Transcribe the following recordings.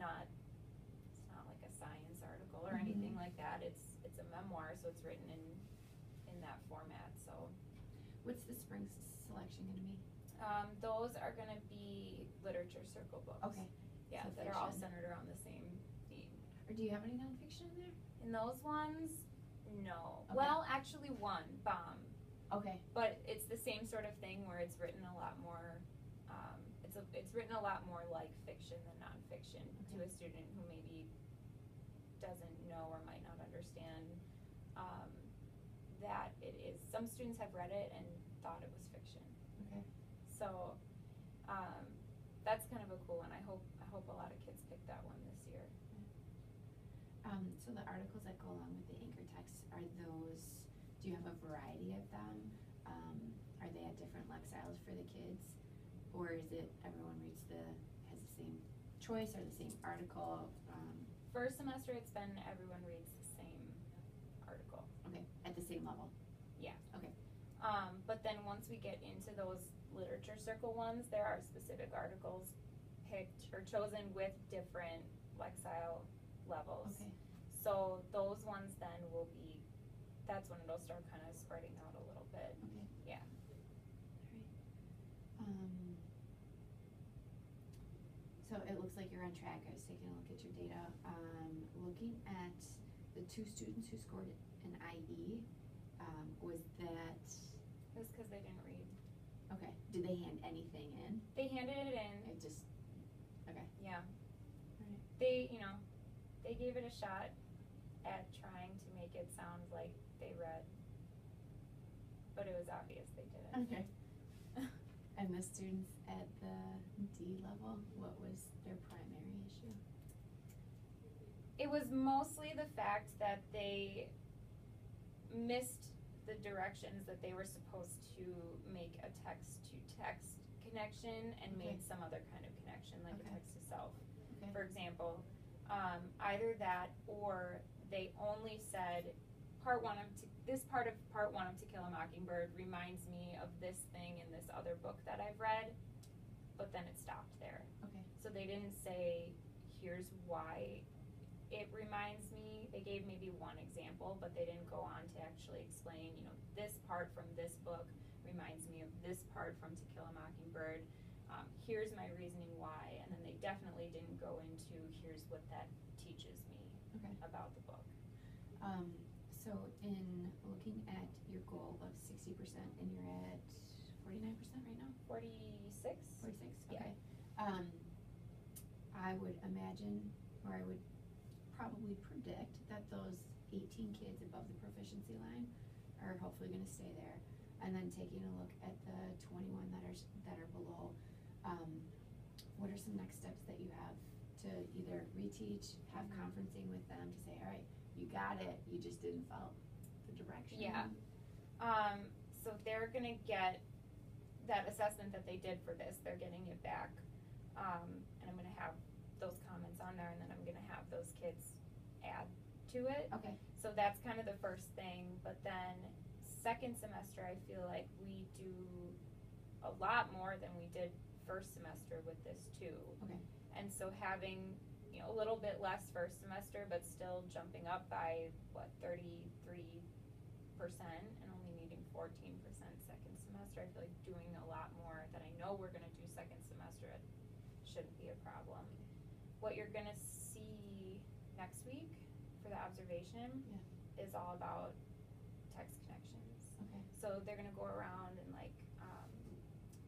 not like a science article or anything like that. It's a memoir, so it's written in that format. So what's the spring selection going to be? Those are going to be literature circle books. Okay. Yeah, So that are all fiction. centered around the same theme. Or do you have any nonfiction in there? In those ones, no. Okay. Well, actually one, Bomb. Okay. But it's the same sort of thing where it's written a lot more, it's written a lot more like fiction than nonfiction to a student who maybe doesn't know or might not understand that it is. Some students have read it and thought it was fiction. Okay. So that's kind of a cool one. I hope a lot of kids pick that one this year. So the articles that go along with the anchor text, are those, do you have a variety of them? Are they at different lexicals for the kids? Or is it everyone has the same choice or the same article? First semester it's been everyone reads the same article. Okay, at the same level? Yeah. Okay. But then once we get into those literature circle ones, there are specific articles picked or chosen with different lexile levels. Okay. So those ones then will be, that's when it'll start kind of spreading out a little bit. Okay. Yeah. All right. So it looks like you're on track. I was taking a look at your data. Looking at the 2 students who scored an IE, was that? It was because they didn't read. Okay. Did they hand anything in? They handed it in. It just, okay. Yeah. All right. They gave it a shot at trying to make it sound like they read, but it was obvious they didn't. Okay. And the students at the D level, what was their primary issue? It was mostly the fact that they missed the directions that they were supposed to make a text-to-text connection and made some other kind of connection, like a text-to-self. Okay. For example, either that or they only said this part of part 1 of To Kill a Mockingbird reminds me of this thing in this other book that I've read, but then it stopped there. Okay. So they didn't say, here's why it reminds me. They gave maybe one example, but they didn't go on to actually explain, this part from this book reminds me of this part from To Kill a Mockingbird. Here's my reasoning why, and then they definitely didn't go into here's what that teaches me about the book. So in looking at your goal of 60%, and you're at 49% right now? 46? 46, okay. Yeah. I would imagine, or I would probably predict that those 18 kids above the proficiency line are hopefully going to stay there. And then taking a look at the 21 that are below, what are some next steps that you have to either reteach, have conferencing with them to say, all right, you got it, you just didn't follow the direction? Yeah. So they're going to get that assessment that they did for this, they're getting it back. And I'm going to have those comments on there, and then I'm going to have those kids add to it. Okay. So that's kind of the first thing. But then second semester, I feel like we do a lot more than we did first semester with this too. Okay. And so having a little bit less first semester, but still jumping up by 33% and only needing 14% second semester. I feel like doing a lot more that I know we're going to do second semester. It shouldn't be a problem. What you're going to see next week for the observation is all about text connections. Okay. So they're going to go around and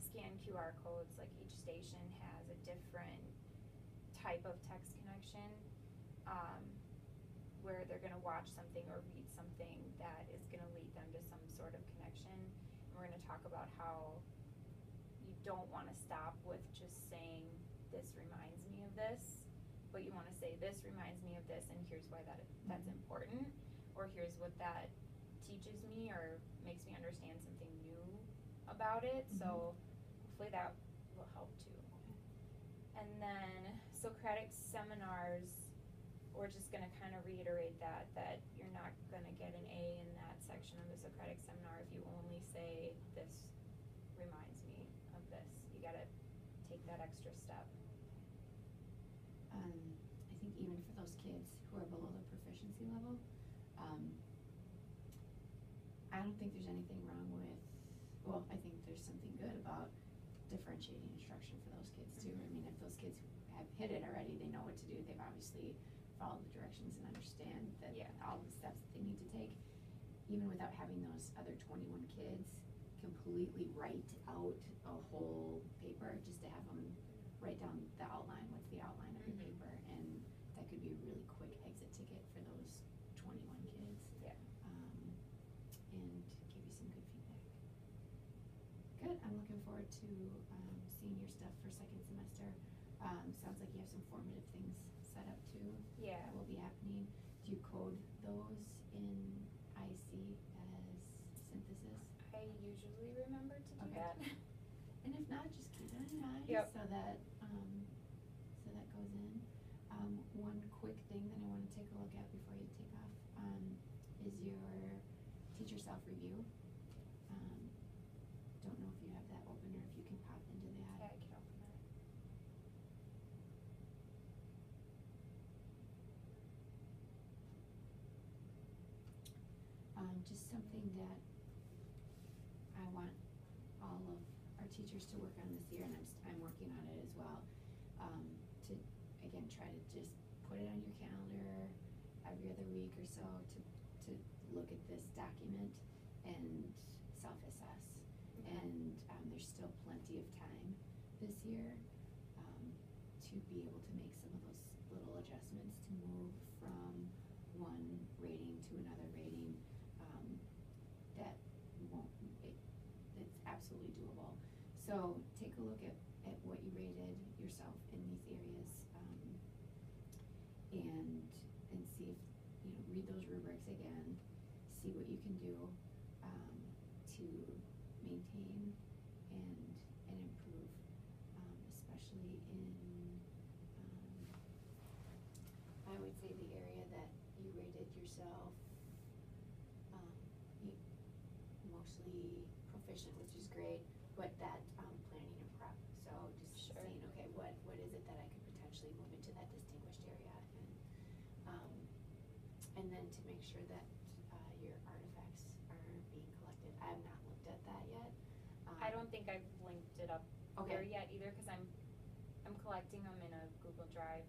scan QR codes. Like each station has a different type of text connection where they're going to watch something or read something that is going to lead them to some sort of connection. And we're going to talk about how you don't want to stop with just saying this reminds me of this, but you want to say this reminds me of this and here's why that's important, or here's what that teaches me or makes me understand something new about it. So hopefully that will help too. And then Socratic seminars, we're just going to kind of reiterate that you're not going to get an A in that section of the Socratic seminar if you only say this reminds me of this. You got to take that extra step. proficiency level. I don't think there's anything wrong with, well, I think there's something good about differentiating instruction for those kids too. I mean, if those kids have hit it already, they know what to do, they've obviously followed the directions and understand that all the steps that they need to take, even without having those other 21 kids completely write out a whole paper, just to have them write down the outline, what's the outline of your paper, and that could be a really quick exit ticket for those 21 kids. And give you some good feedback. Good, I'm looking forward to seeing your stuff for second semester. Sounds like you have some formative things set up too. Yeah. That will be happening. Do you code those in IC as synthesis? I usually remember to do Okay. that. And if not, just keep it in mind Yep. so that goes in. One quick thing that I want to take a look at before you take off is your teacher self-review. Don't know if you have that open or if you can pop into that. Yeah, I can open that. Just something that I want all of our teachers to work on this year, and I'm working on it as well. To again try to just put it on your calendar every other week or so to look at this document and self-assess. And there's still plenty of time this year to be able to make some of those little adjustments to move from one rating to another rating. That won't, it's absolutely doable. So take a look at what you rated yourself in these areas, and see if, read those rubrics again, see what you can do to maintain and improve, especially in, I would say the area that you rated yourself mostly proficient, which is great, but that planning and prep. So just saying, okay, what is it that I could potentially move into that distinguished area, and then to make sure that your artifacts are being collected. I have not looked at that yet. I don't think I've linked it up there yet either, because I'm collecting them in a Google Drive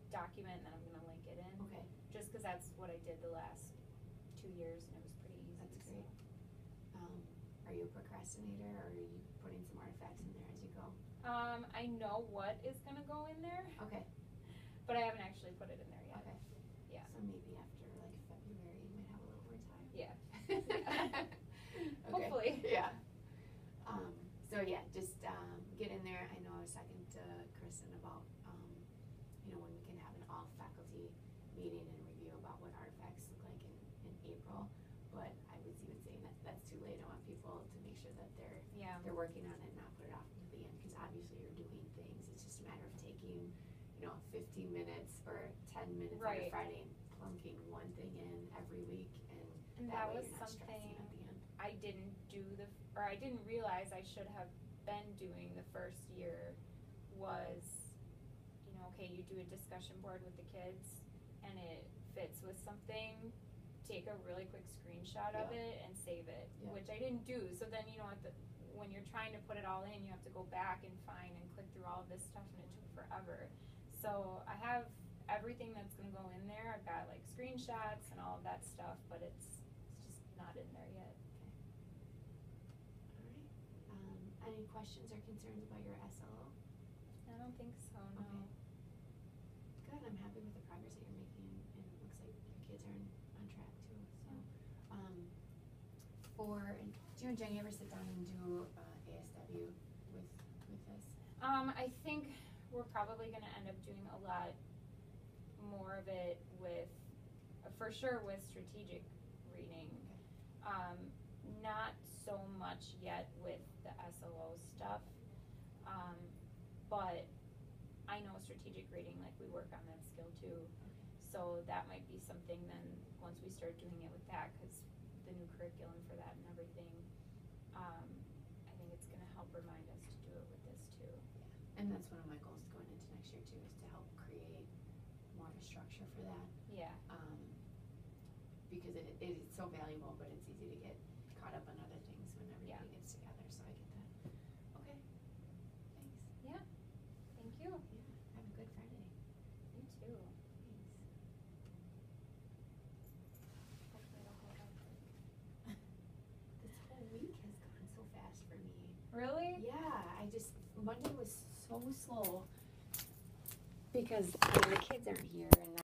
document, and then I'm gonna link it in. Okay. Just because that's what I did the last 2 years, and it was pretty easy. That's great. Are you a procrastinator, or are you putting some artifacts in there as you go? I know what is gonna go in there, Okay. but I haven't actually put it in there yet. Okay. Yeah. So maybe after like February, you might have a little more time. Yeah. Okay. Hopefully. Yeah. So yeah, just get in there. I know I was talking to Kristen about when we can have an all faculty meeting and review about what artifacts look like in April. But I was even saying that that's too late. I want people to make sure that they're working on it, not put it off until the end, because obviously you're doing things. It's just a matter of taking 15 minutes or 10 minutes on a Friday and plunking one thing in every week, and that way was you're not stressing something at the end. I didn't do I didn't realize I should have been doing the first year was, okay, you do a discussion board with the kids and it fits with something, take a really quick screenshot of it and save it, which I didn't do. So then, when you're trying to put it all in, you have to go back and find and click through all of this stuff, and it took forever. So I have everything that's gonna go in there. I've got like screenshots and all of that stuff, but it's just not in there yet. All right. Any questions or concerns about your SLO? I don't think so, no. Okay. Good, I'm happy with the progress that you're making, and it looks like your kids are on track too, so. Do you and Jenny ever sit down and do ASW with this? I think we're probably gonna end up doing a lot more of it with, for sure with strategic reading. Not so much yet with the SLO stuff, but I know strategic reading, like we work on that skill too. So that might be something then, once we start doing it with that, cause the new curriculum for that and everything, I think it's gonna help remind us to do it with this too. Yeah, and that's one of my goals going into next year too, is to help create more of a structure for that. Yeah. because it is so valuable, but it's easy to get caught up on other things when Yeah. everybody gets together, so I get that. Okay, thanks. Thank you. Yeah, have a good Friday. You too. Thanks. Hopefully it'll hold up. This whole week has gone so fast for me. Really? Yeah, Monday was so slow because the kids aren't here and